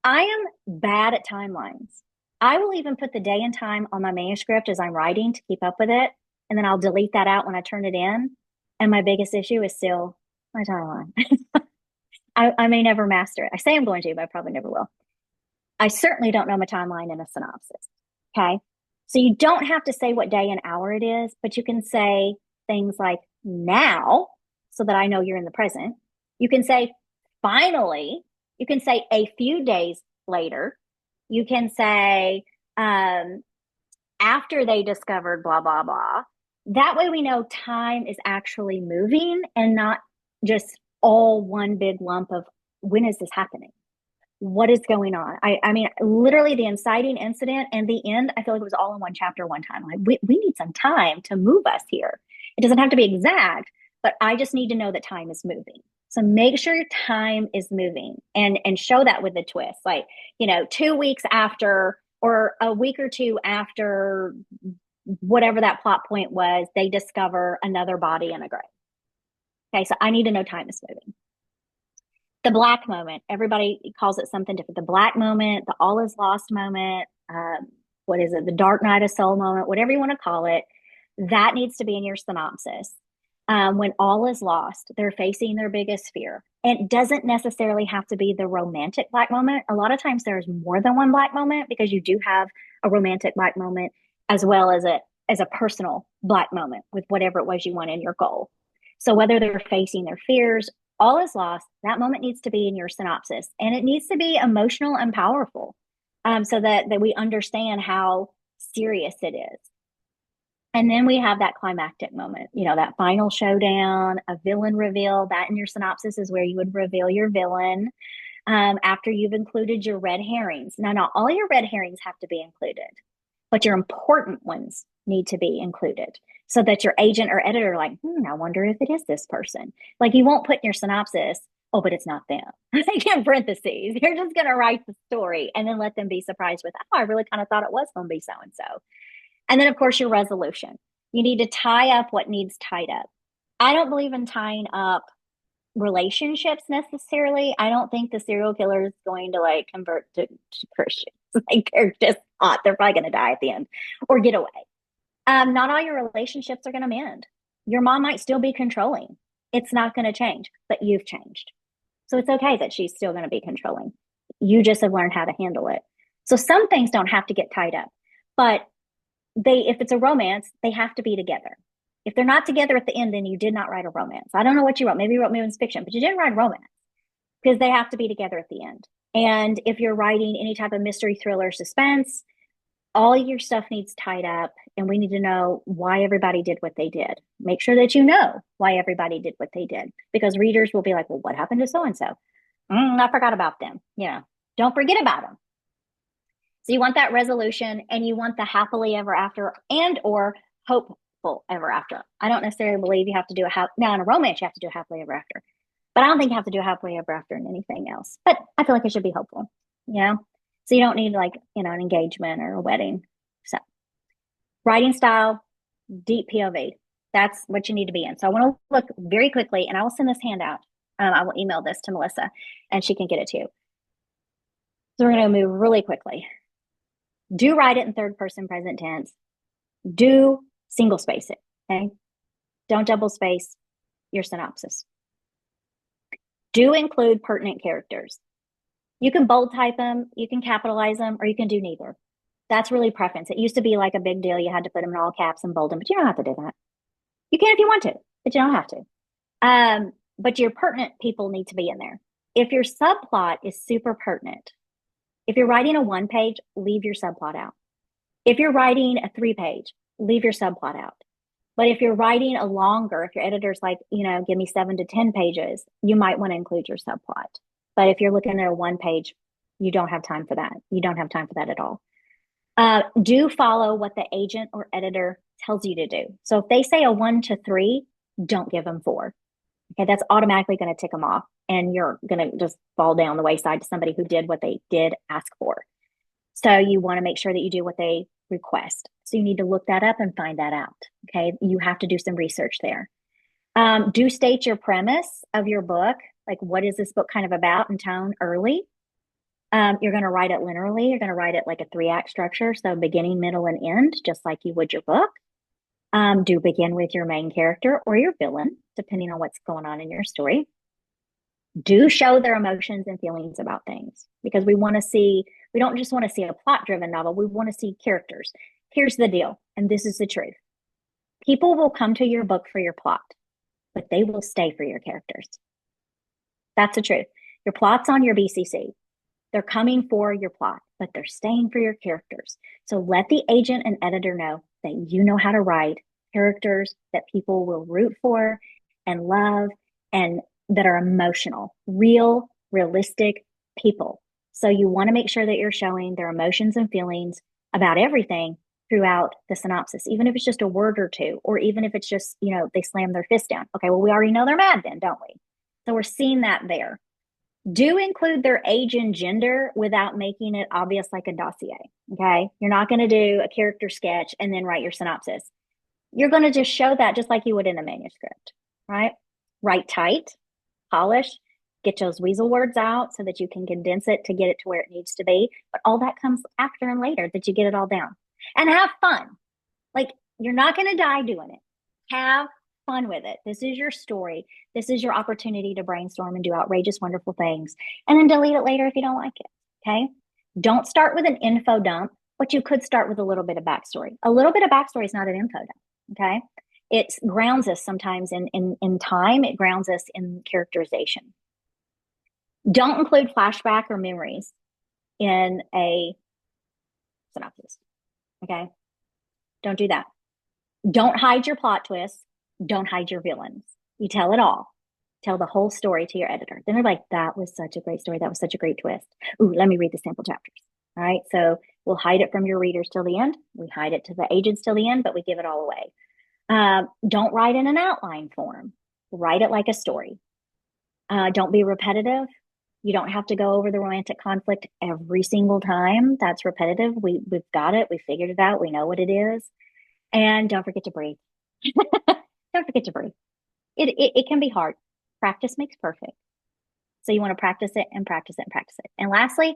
I am bad at timelines. I will even put the day and time on my manuscript as I'm writing to keep up with it. And then I'll delete that out when I turn it in. And my biggest issue is still my timeline. I may never master it. I say I'm going to, but I probably never will. I certainly don't know my timeline in a synopsis. Okay. So you don't have to say what day and hour it is, but you can say things like now, so that I know you're in the present. You can say finally. You can say a few days later. You can say after they discovered blah, blah, blah. That way we know time is actually moving and not just all one big lump of when is this happening? What is going on? I mean, literally the inciting incident and the end, I feel like it was all in one chapter, one time. Like we need some time to move us here. It doesn't have to be exact, but I just need to know that time is moving. So make sure your time is moving and show that with the twist. Like, 2 weeks after or a week or two after whatever that plot point was, they discover another body in a grave. Okay, so I need to know time is moving. The black moment, everybody calls it something different. The black moment, the all is lost moment, what is it? The dark night of soul moment, whatever you want to call it, that needs to be in your synopsis. When all is lost, they're facing their biggest fear. And it doesn't necessarily have to be the romantic black moment. A lot of times there's more than one black moment because you do have a romantic black moment as well as a personal black moment with whatever it was you want in your goal. So whether they're facing their fears, all is lost, that moment needs to be in your synopsis. And it needs to be emotional and powerful, so that we understand how serious it is. And then we have that climactic moment, that final showdown, a villain reveal. That in your synopsis is where you would reveal your villain, after you've included your red herrings. Now, not all your red herrings have to be included, but your important ones need to be included so that your agent or editor are like, I wonder if it is this person. Like, you won't put in your synopsis, oh, but it's not them. Like, in parentheses, you're just going to write the story and then let them be surprised with, oh, I really kind of thought it was going to be so-and-so. And then, of course, your resolution. You need to tie up what needs tied up. I don't believe in tying up relationships necessarily. I don't think the serial killer is going to convert to Christians. Like, they're just hot. They're probably going to die at the end or get away. Not all your relationships are going to mend. Your mom might still be controlling. It's not going to change, but you've changed. So it's okay that she's still going to be controlling. You just have learned how to handle it. So some things don't have to get tied up, but if it's a romance, they have to be together. If they're not together at the end, then you did not write a romance. I don't know what you wrote. Maybe you wrote women's fiction, but you didn't write a romance because they have to be together at the end. And if you're writing any type of mystery, thriller, suspense, all your stuff needs tied up, and we need to know why everybody did what they did. Make sure that you know why everybody did what they did, because readers will be like, well, what happened to so-and-so? I forgot about them. Don't forget about them. So you want that resolution, and you want the happily ever after and or hopeful ever after. I don't necessarily believe you have to do now in a romance, you have to do a happily ever after, but I don't think you have to do a happily ever after in anything else. But I feel like it should be hopeful, So you don't need an engagement or a wedding. So writing style, deep POV. That's what you need to be in. So I want to look very quickly, and I will send this handout. I will email this to Melissa and she can get it to you. So we're going to move really quickly. Do write it in third person present tense. Do single space it. Okay. Don't double space your synopsis. Do include pertinent characters. You can bold type them, you can capitalize them, or you can do neither. That's really preference. It used to be like a big deal. You had to put them in all caps and bold them, but you don't have to do that. You can if you want to, but you don't have to. But your pertinent people need to be in there. If your subplot is super pertinent, if you're writing a 1-page, leave your subplot out. If you're writing a 3-page, leave your subplot out. But if you're writing a longer, if your editor's like, give me 7 to 10 pages, you might want to include your subplot. But if you're looking at a 1-page, you don't have time for that. You don't have time for that at all. Do follow what the agent or editor tells you to do. So if they say a 1 to 3, don't give them 4. Okay, that's automatically going to tick them off, and you're going to just fall down the wayside to somebody who did what they did ask for. So you want to make sure that you do what they request. So you need to look that up and find that out. Okay, you have to do some research there. Do state your premise of your book. Like, what is this book kind of about in tone early? You're going to write it linearly. You're going to write it like a 3-act structure. So beginning, middle, and end, just like you would your book. Do begin with your main character or your villain, depending on what's going on in your story. Do show their emotions and feelings about things, because we don't just want to see a plot driven novel. We want to see characters. Here's the deal, and this is the truth. People will come to your book for your plot, but they will stay for your characters. That's the truth. Your plot's on your BCC. They're coming for your plot, but they're staying for your characters. So let the agent and editor know that you know how to write characters that people will root for and love, and that are emotional, real, realistic people. So you want to make sure that you're showing their emotions and feelings about everything throughout the synopsis, even if it's just a word or two, or even if it's just, they slam their fist down. Okay, well, we already know they're mad then, don't we? So we're seeing that there. Do include their age and gender without making it obvious like a dossier. Okay. You're not going to do a character sketch and then write your synopsis. You're going to just show that just like you would in a manuscript, right? Write tight, polish, get those weasel words out so that you can condense it to get it to where it needs to be. But all that comes after and later that you get it all down. And have fun. Like, you're not going to die doing it. Have fun with it. This is your story. This is your opportunity to brainstorm and do outrageous, wonderful things. And then delete it later if you don't like it. Okay. Don't start with an info dump, but you could start with a little bit of backstory. A little bit of backstory is not an info dump. Okay. It grounds us sometimes in time. It grounds us in characterization. Don't include flashback or memories in a synopsis. Okay. Don't do that. Don't hide your plot twists. Don't hide your villains. You tell it all. Tell the whole story to your editor. Then they're like, that was such a great story. That was such a great twist. Ooh, let me read the sample chapters. All right. So we'll hide it from your readers till the end. We hide it to the agents till the end, but we give it all away. Don't write in an outline form. Write it like a story. Don't be repetitive. You don't have to go over the romantic conflict every single time. That's repetitive. We've got it. We figured it out. We know what it is. And don't forget to breathe. Don't forget to breathe. It can be hard. Practice makes perfect. So you want to practice it and practice it and practice it. And lastly,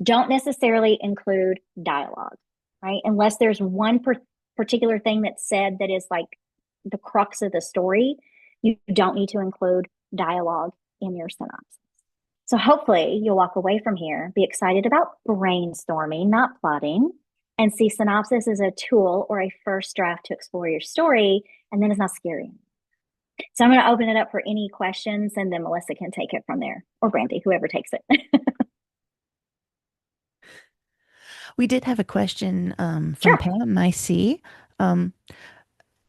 don't necessarily include dialogue, right? Unless there's one particular thing that's said that is like the crux of the story, you don't need to include dialogue in your synopsis. So hopefully you'll walk away from here, be excited about brainstorming, not plotting, and see synopsis as a tool or a first draft to explore your story, and then it's not scary. So I'm going to open it up for any questions, and then Melissa can take it from there, or Brandy, whoever takes it. We did have a question from Sure. Pam, I see. Um,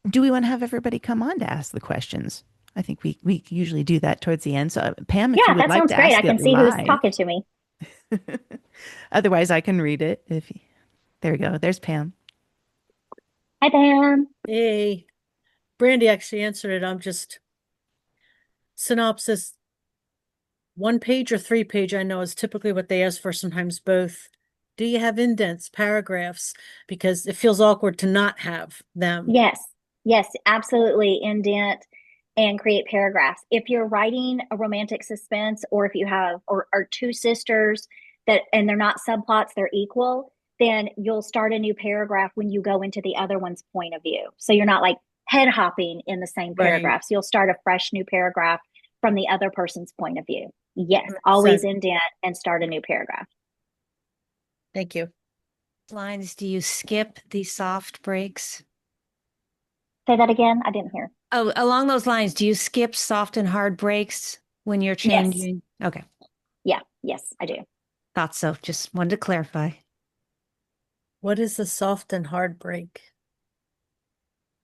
do we want to have everybody come on to ask the questions? I think we usually do that towards the end. So, Pam, if you Yeah, would that like sounds to great. I ask can it see who's live, talking to me. otherwise I can read it. There we go. There's Pam. Hi, Pam. Hey, Brandy actually answered it. I'm just synopsis 1 page or 3 page, I know is typically what they ask for, sometimes both. Do you have indents, paragraphs? Because it feels awkward to not have them. Yes, yes, absolutely. Indent and create paragraphs. If you're writing a romantic suspense, or if you have or two sisters that and they're not subplots, they're equal, then you'll start a new paragraph when you go into the other one's point of view. So you're not like head hopping in the same Right. paragraphs. You'll start a fresh new paragraph from the other person's point of view. Yes, Makes always sense. indent and start a new paragraph. Thank you. Lines, do you skip the soft breaks? Say that again. I didn't hear. Oh, along those lines, do you skip soft and hard breaks when you're Yes. changing? Okay, Yeah. Yes, I do. thought so. Just wanted to clarify. What is the soft and hard break?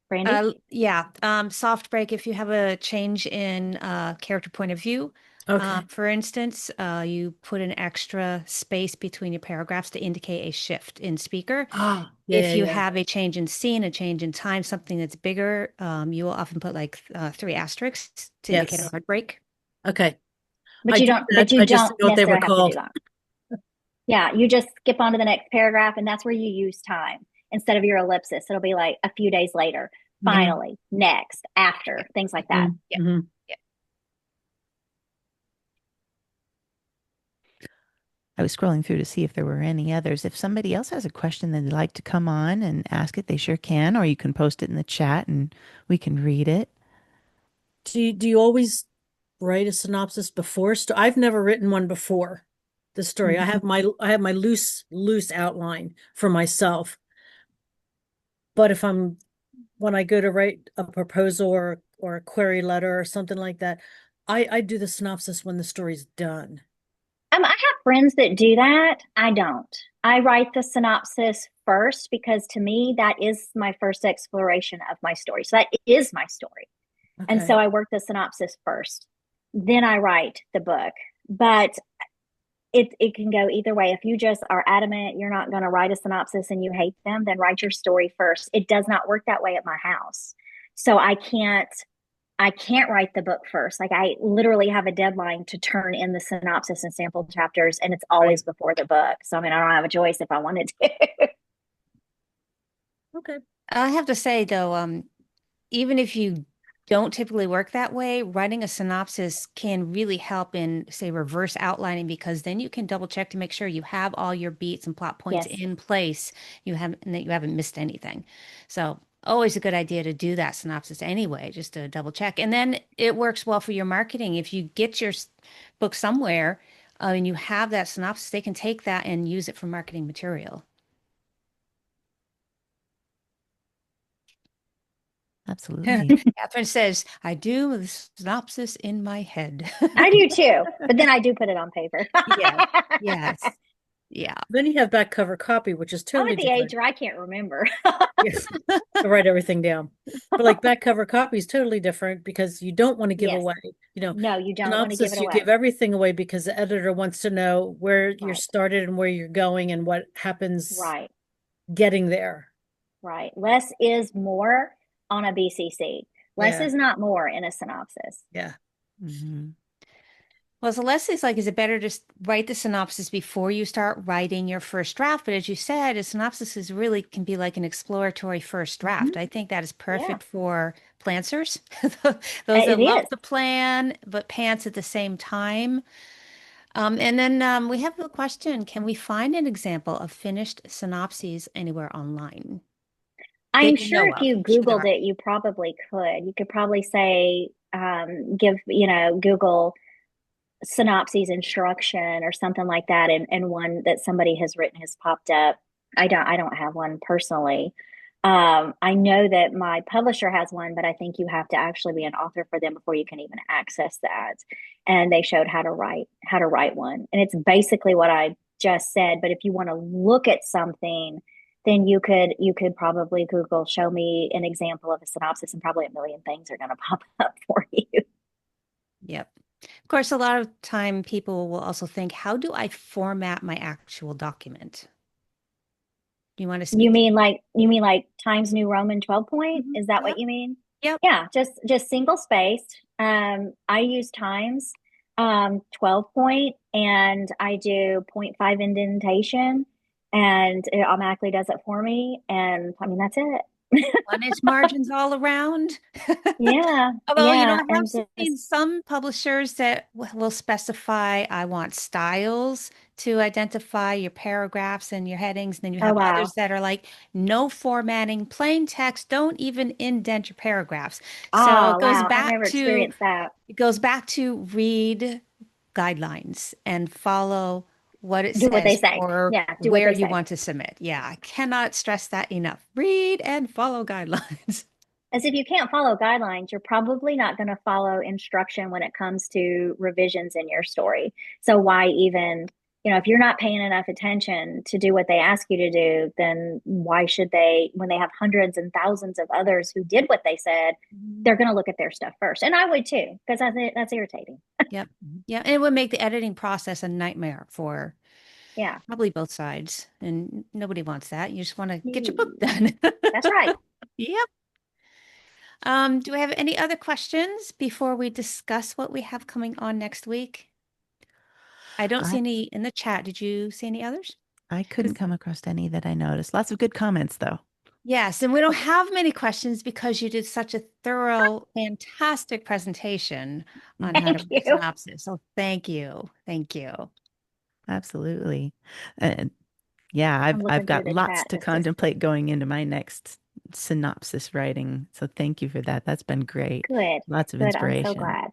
Brandy? Yeah, soft break if you have a change in character point of view. Okay. For instance, you put an extra space between your paragraphs to indicate a shift in speaker. Yeah, If you yeah. have a change in scene, a change in time, something that's bigger, you will often put like 3 asterisks to indicate a Yes. hard break. Okay. But I you did don't, that. but you I just don't didn't know what they were necessarily have to do called. that. Yeah, you just skip on to the next paragraph, and that's where you use time instead of your ellipsis. It'll be like a few days later, finally, next, after, things like that. Yeah. Mhm. I was scrolling through to see if there were any others. If somebody else has a question that they'd like to come on and ask it, they sure can, or you can post it in the chat and we can read it. Do you always write a synopsis before. I've never written one before the story. I have my loose outline for myself. But when I go to write a proposal or a query letter or something like that, I do the synopsis when the story's done. I have friends that do that. I don't. I write the synopsis first because to me, that is my first exploration of my story. So that is my story. And Okay. so I work the synopsis first. Then I write the book. But it can go either way. If you just are adamant you're not going to write a synopsis and you hate them, then write your story first. It does not work that way at my house. So I can't write the book first. Like I literally have a deadline to turn in the synopsis and sample chapters, and it's Right. always before the book. So I mean, I don't have a choice if I wanted to. Okay. I have to say though, even if you don't typically work that way, writing a synopsis can really help in, say, reverse outlining because then you can double check to make sure you have all your beats and plot points Yes. in place. You haven't and that you haven't missed anything. So always a good idea to do that synopsis anyway, just to double check. And then it works well for your marketing. If you get your book somewhere, and you have that synopsis, they can take that and use it for marketing material. Absolutely. Catherine says, I do the synopsis in my head. I do too, but then I do put it on paper. Yes, yes, yeah. Then you have back cover copy, which is I'm totally at the age different. where I can't remember. Yes. I write everything down. But like back cover copy is totally different because you don't want to give Yes. away, No, you don't want to give synopsis, it you give away. everything away because the editor wants to know where you're Right. started and where you're going and what happens Right. getting there. Right. Less is more on a BCC. Less Yeah. is not more in a synopsis. Yeah. Hmm. Well, so Leslie's like, is it better to write the synopsis before you start writing your first draft? But as you said, a synopsis is really can be like an exploratory first draft. Mhm. I think that is Yeah, perfect for planners, those it that love is. to plan but pants at the same time. And then we have a question. Can we find an example of finished synopses anywhere online I'm that you sure know if of? you I'm sure there Googled are. it, you probably could. You could probably say, give, Google synopses instruction or something like that, and one that somebody has written has popped up. I don't have one personally. I know that my publisher has one, but I think you have to actually be an author for them before you can even access that. And they showed how to write one. And it's basically what I just said. But if you want to look at something, then you could probably Google show me an example of a synopsis, and probably a million things are going to pop up for you. Yep. Of course, a lot of time people will also think, how do I format my actual document? Do you want to You speak to? mean like you mean like Times New Roman 12 point? Mhm. Is that what Yep. you mean? Yep. Yeah, just single spaced. I use Times 12 point, and I do point 0.5 indentation, and it automatically does it for me. And I mean that's it. 1 inch margins all around. Yeah, Although, yeah, I have and seen just some publishers that will specify, I want styles to identify your paragraphs and your headings. And then you oh have wow. others that are like, no formatting, plain text, don't even indent your paragraphs. So Oh wow, I've never to, experienced that. it goes back to read guidelines and follow what it Do what they says say. for Yeah, do what where they you say. want to submit. Yeah, I cannot stress that enough. Read and follow guidelines. As if you can't follow guidelines, you're probably not going to follow instruction when it comes to revisions in your story. So why even, if you're not paying enough attention to do what they ask you to do, then why should they, when they have hundreds and thousands of others who did what they said, they're going to look at their stuff first. And I would too, because that's irritating. Yep. Yeah. And it would make the editing process a nightmare for Yeah. probably both sides. And nobody wants that. You just want to get your book No. done. That's right. Yep. Do we have any other questions before we discuss what we have coming on next week? I don't see I any in the chat. Did you see any others? I couldn't Because come across any that I noticed. Lots of good comments though. yes, and we don't have many questions because you did such a thorough, fantastic presentation on how to Thank write a you. synopsis. So thank you. Thank you. Absolutely. And yeah, I've I'm I've looking through got the lots chat to just to contemplate going into my next synopsis writing. So thank you for that. That's been great. good. Lots of Good. I'm so inspiration. glad.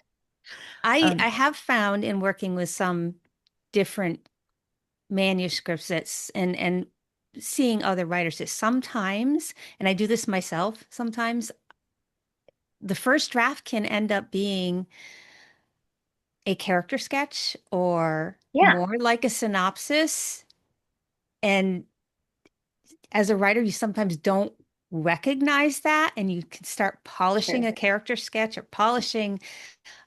I Um, have found in working with some different manuscripts and seeing other writers that sometimes, and I do this myself, sometimes the first draft can end up being a character sketch or Yeah, more like a synopsis. And as a writer, you sometimes don't recognize that, and you can start polishing true. a character sketch or polishing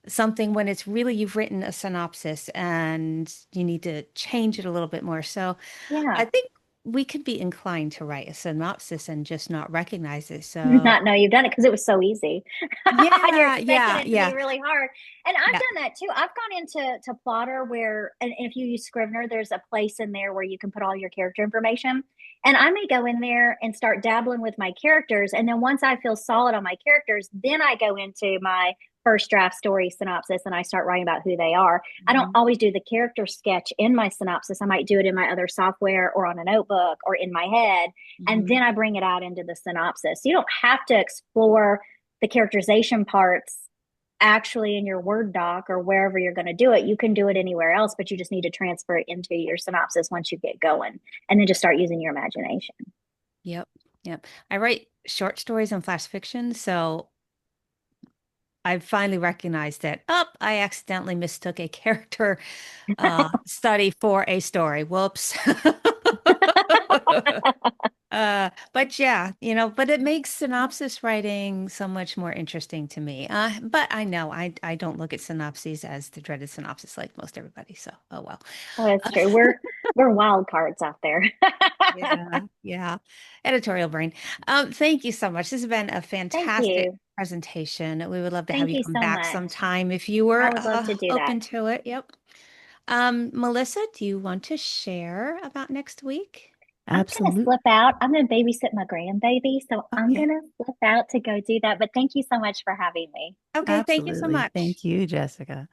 something when it's really you've written a synopsis and you need to change it a little bit more. So Yeah. I think we could be inclined to write a synopsis and just not recognize it. So Not know you've done it because it was so easy. And you're yeah, expecting yeah, it to be yeah, really hard. And I've yeah. done that too. I've gone into Plotter where, and if you use Scrivener, there's a place in there where you can put all your character information. And I may go in there and start dabbling with my characters. And then once I feel solid on my characters, then I go into my first draft story synopsis and I start writing about who they are. I don't Mhm. always do the character sketch in my synopsis. I might do it in my other software or on a notebook or in my head, and Mhm. then I bring it out into the synopsis. You don't have to explore the characterization parts actually in your Word doc or wherever you're going to do it. You can do it anywhere else, but you just need to transfer it into your synopsis once you get going and then just start using your imagination. Yep. Yep. I write short stories and flash fiction, so I finally recognized that, I accidentally mistook a character study for a story. Whoops. But yeah, but it makes synopsis writing so much more interesting to me. But I know I don't look at synopses as the dreaded synopsis like most everybody. So, oh well. Oh, that's true. We're wild cards out there. Yeah, yeah. Editorial brain. Thank you so much. This has been a Thank fantastic you. presentation. We would love to have Thank you you come so back much. sometime if you I were would love to do that. open to it. Yep. Melissa, do you want to share about next week? I'm gonna absolutely. slip out. I'm gonna babysit my grandbaby, so I'm Okay. gonna slip out to go do that. But thank you so much for having me. Okay, thank you so Absolutely. much. Thank you, Jessica.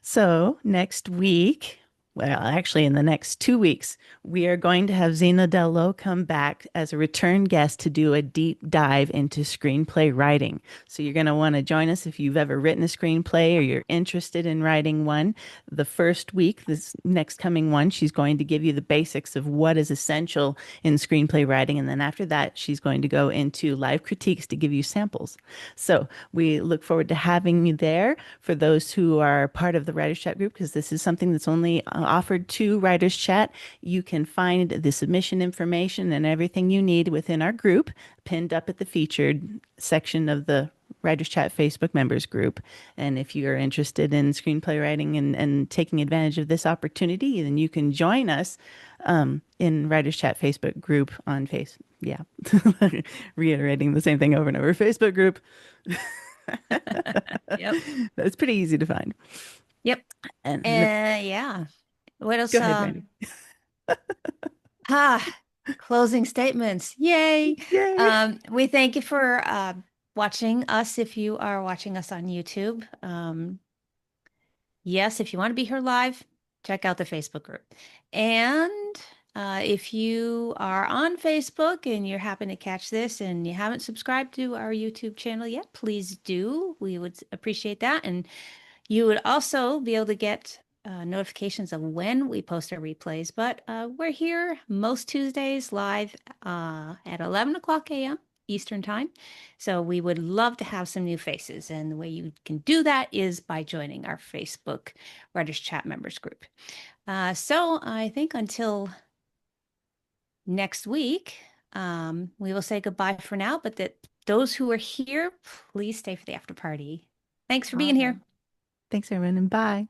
So next week, well, actually, in the next 2 weeks, we are going to have Zena Dello come back as a return guest to do a deep dive into screenplay writing. So you're going to want to join us if you've ever written a screenplay or you're interested in writing one. The first week, this next coming one, she's going to give you the basics of what is essential in screenplay writing. And then after that, she's going to go into live critiques to give you samples. So we look forward to having you there for those who are part of the Writers Chat group, because this is something that's only offered to Writers Chat. You can find the submission information and everything you need within our group pinned up at the featured section of the Writers Chat Facebook members group. And if you are interested in screenplay writing and taking advantage of this opportunity, then you can join us in Writers Chat Facebook group on Face. Yeah, reiterating the same thing over and over. Facebook group. Yep. That's pretty easy to find. Yep. And Yeah. What go else? ahead, Brandy. Ah, closing statements. Yay. Yay. We thank you for watching us if you are watching us on YouTube. Yes, if you want to be here live, check out the Facebook group. And if you are on Facebook and you're happen to catch this and you haven't subscribed to our YouTube channel yet, please do. We would appreciate that. And you would also be able to get notifications of when we post our replays. But we're here most Tuesdays live at 11 o'clock a.m. Eastern Time. So we would love to have some new faces. And the way you can do that is by joining our Facebook Writers Chat members group. So I think until next week, we will say goodbye for now. But that those who are here, please stay for the after party. Thanks for All being right. here. Thanks, everyone, and bye.